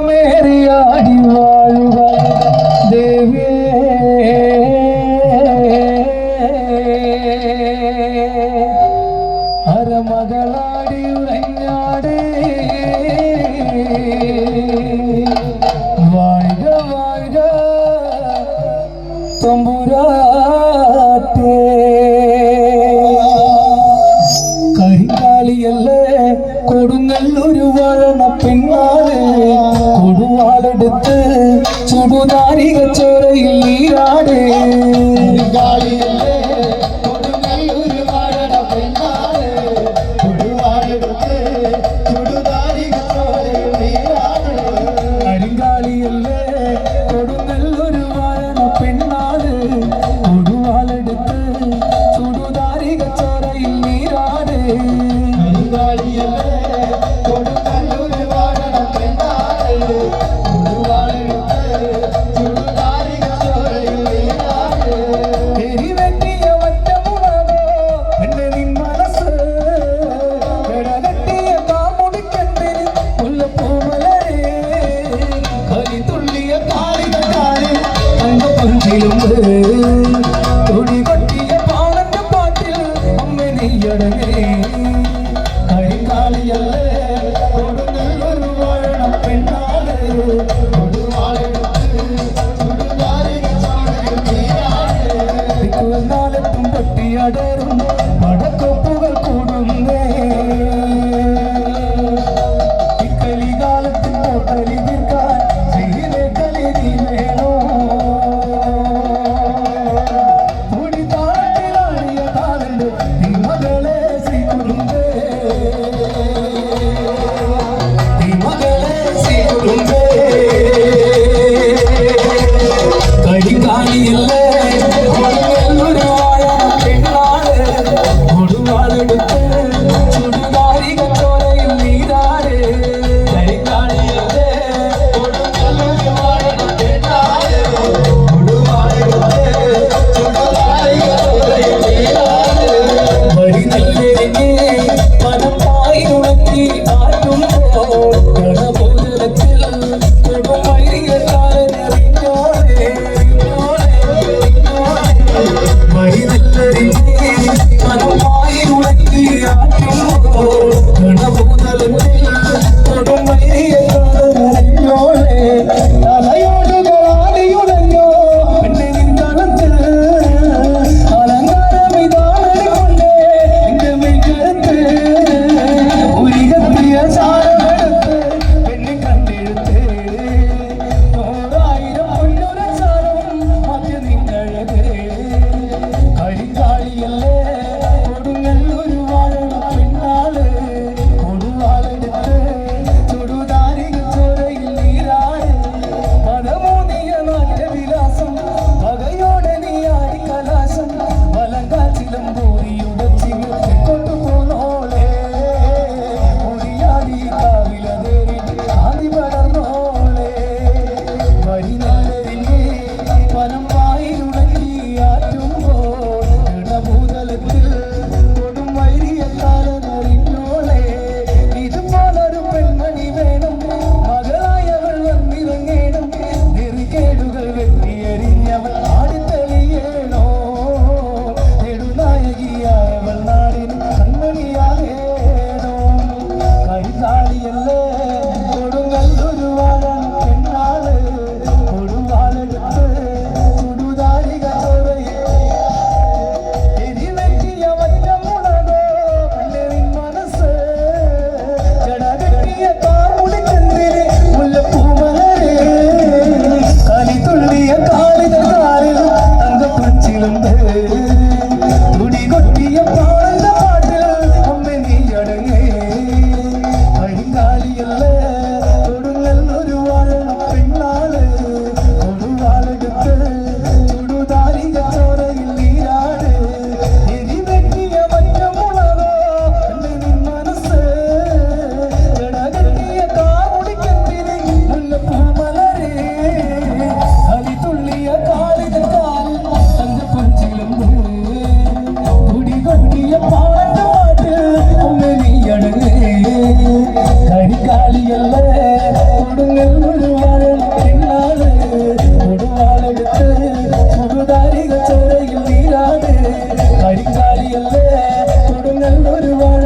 ലോകമേറിയാടി വാഴുക ദേവേ അരമകളാടി ഉറങ്ങാടേ വാഴുക വാഴുക തമ്പുരാട്ടേ കരിങ്കാലിയല്ലേ കൊടുങ്ങല്ലൊരു വഴണ പെണ്ണാള് കൊടുവാളെടുത്ത് ചുടുനാരിക ചോരയിൽ നീരാട് കൊടുങ്ങല്ലൊരു വഴണ പെണ്ണാള് കൊടുവാളെടുത്ത് ചുടുനാരിക ചോരയിൽ നീരാട് കരിങ്കാലിയല്ലേ കൊടുങ്ങല്ലൊരു വഴണ പെണ്ണാള് കൊടുവാളെടുത്ത് ചുടുനാരിക ചോരയിൽ നീരാട് തൊടി കൊട്ടിയ പാടന്റെ പാട്ടിൽ അമ്മ നെയ്യടങ്ങേ കരിങ്കാലിയല്ലേ കൊടുങ്ങല്ലൊരു വഴണ പെണ്ണാള് നാലെത്തും പൊട്ടിയടരും പടക്കൊപ്പുകൾ കൂടുന്നേ ഇക്കലികാലത്തിൽ കളി തീർക്കാൻ ചെയ്തേ കളി നീ വേണോ കരിങ്കാലിയല്ലേ കൊടുങ്ങല്ലൊരു വഴണ പെണ്ണാള് കൊടുവാളെടുത്ത് ചുടുനാരിക ചോരയിൽ നീരാട് കരിങ്കാലിയല്ലേ ചുടുദാരിക ചോരയിൽ നീരാട് കരിങ്കാലിയല്ലേ കൊടുങ്ങല്ലൂർ വാഴ